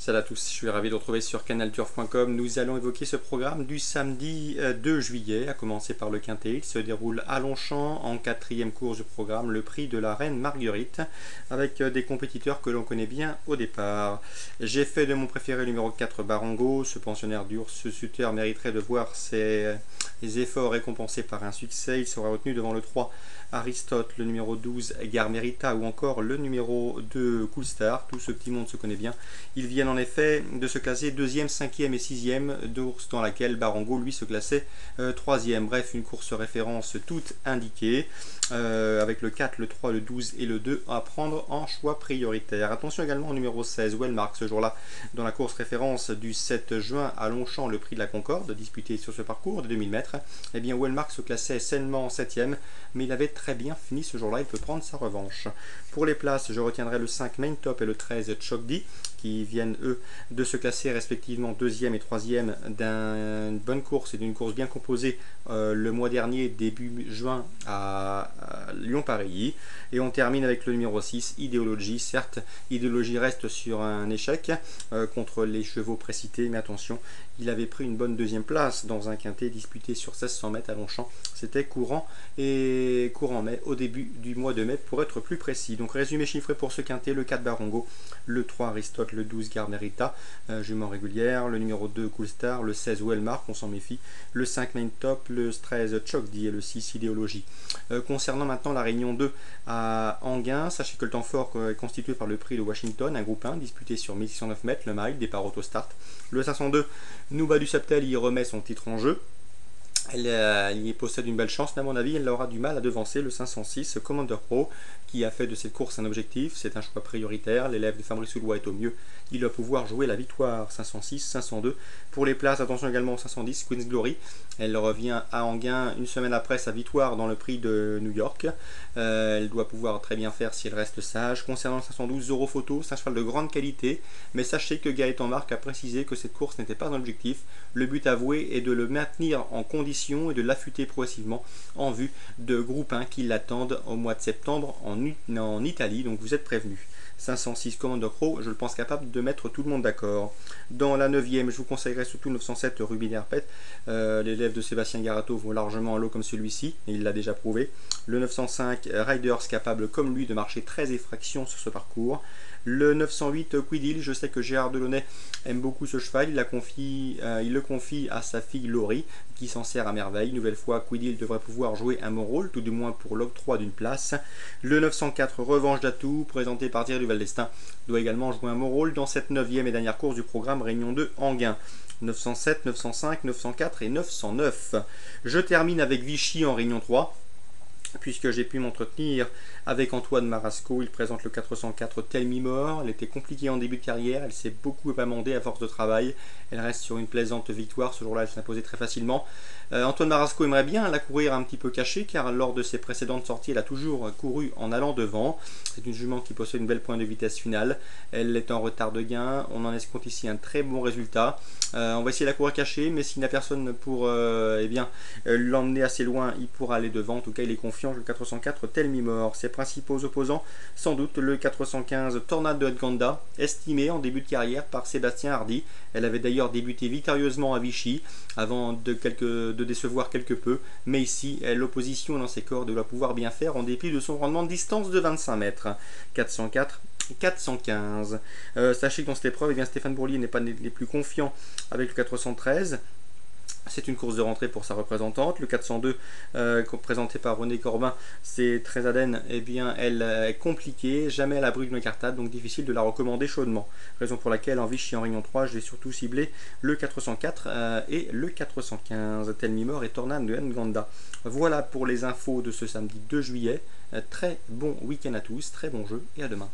Salut à tous, je suis ravi de retrouver sur canalturf.com. Nous allons évoquer ce programme du samedi 2 juillet, à commencer par le quintet. Il se déroule à Longchamp en quatrième course du programme, le prix de la Reine Marguerite, avec des compétiteurs que l'on connaît bien au départ. J'ai fait de mon préféré le numéro 4 Barango. Ce pensionnaire d'Ours, ce suteur mériterait de voir ses efforts récompensés par un succès. Il sera retenu devant le 3 Aristote, le numéro 12 Gare Merita ou encore le numéro 2 Cool Star. Tout ce petit monde se connaît bien. Ils viennent en effet de se classer 2e, 5e et 6e d'ours dans laquelle Barango lui se classait 3e. Bref, une course référence toute indiquée avec le 4, le 3, le 12 et le 2 à prendre en choix prioritaire. Attention également au numéro 16 Wellmark ce jour-là dans la course référence du 7 juin à Longchamp, le prix de la Concorde disputé sur ce parcours de 2000 mètres. Eh bien Wellmark se classait sainement 7e mais il avait très bien fini ce jour-là, il peut prendre sa revanche. Pour les places, je retiendrai le 5 Main Top et le 13 Chokdi qui viennent eux de se classer respectivement 2e et 3e d'une bonne course et d'une course bien composée le mois dernier, début juin à Lyon-Paris. Et on termine avec le numéro 6, Idéologie. Certes, Idéologie reste sur un échec contre les chevaux précités, mais attention, il avait pris une bonne deuxième place dans un quintet disputé sur 1600 mètres à Longchamp. C'était courant mai, au début du mois de mai pour être plus précis. Donc résumé chiffré pour ce quintet, le 4 Barango, le 3 Aristote, le 12 Gare Merita, jument régulière, le numéro 2 Cool Star, le 16 Wellmark, on s'en méfie, le 5 Main Top, le 13 Chokdi et le 6 Idéologie. Concernant maintenant la réunion 2 à Enghien, sachez que le temps fort est constitué par le prix de Washington, un groupe 1 disputé sur 1609 mètres, le mile, départ auto-start. Le 502, Nouba du Septel y remet son titre en jeu. Elle y possède une belle chance, mais à mon avis, elle aura du mal à devancer le 506 Commander Pro, qui a fait de cette course un objectif. C'est un choix prioritaire. L'élève de Fabrice Soulois est au mieux. Il doit pouvoir jouer la victoire. 506, 502. Pour les places, attention également au 510 Queen's Glory. Elle revient à Enghien une semaine après sa victoire dans le prix de New York. Elle doit pouvoir très bien faire si elle reste sage. Concernant le 512 Zoro Photo, c'est un cheval de grande qualité, mais sachez que Gaëtan Marc a précisé que cette course n'était pas un objectif. Le but avoué est de le maintenir en condition et de l'affûter progressivement en vue de groupe 1 qui l'attendent au mois de septembre en Italie, donc vous êtes prévenus. 506 Commander Pro, je le pense capable de mettre tout le monde d'accord. Dans la 9e, je vous conseillerais surtout 907 Ruby Nerpet. L'élève de Sébastien Garato vaut largement un lot comme celui-ci, et il l'a déjà prouvé. Le 905 Riders, capable comme lui de marcher 13 effractions sur ce parcours. Le 908 Quidil, je sais que Gérard Delaunay aime beaucoup ce cheval, il le confie à sa fille Laurie, qui s'en sert à merveille. Une nouvelle fois, Quidil devrait pouvoir jouer un bon rôle, tout du moins pour l'octroi d'une place. Le 904 Revanche d'Atout, présenté par Thierry Duval d'Estaing, doit également jouer un bon rôle dans cette 9e et dernière course du programme Réunion 2 Enghien. 907, 905, 904 et 909. Je termine avec Vichy en Réunion 3. Puisque j'ai pu m'entretenir avec Antoine Marasco, il présente le 404 Telmimor. Elle était compliquée en début de carrière, elle s'est beaucoup amendée à force de travail. Elle reste sur une plaisante victoire, ce jour-là elle s'imposait très facilement. Antoine Marasco aimerait bien la courir un petit peu cachée, car lors de ses précédentes sorties, elle a toujours couru en allant devant. C'est une jument qui possède une belle pointe de vitesse finale. Elle est en retard de gain, on en escompte ici un très bon résultat. On va essayer de la courir cachée, mais s'il n'y a personne pour l'emmener assez loin, il pourra aller devant. En tout cas, il est confiant. Le 404 Telmimor. Ses principaux opposants, sans doute le 415 Tornade de Nganda, estimé en début de carrière par Sébastien Hardy. Elle avait d'ailleurs débuté victorieusement à Vichy, avant de décevoir quelque peu, mais ici, l'opposition dans ses cordes doit pouvoir bien faire en dépit de son rendement de distance de 25 mètres. 404 415. Sachez que dans cette épreuve, Stéphane Bourlier n'est pas les plus confiants avec le 413. C'est une course de rentrée pour sa représentante. Le 402, présenté par René Corbin, c'est très Aden, elle est compliquée, jamais à l'abri d'une cartade, donc difficile de la recommander chaudement. Raison pour laquelle en Vichy en Réunion 3, j'ai surtout ciblé le 404 et le 415, Telmimor et Tornade de Nganda. Voilà pour les infos de ce samedi 2 juillet. Très bon week-end à tous, très bon jeu et à demain.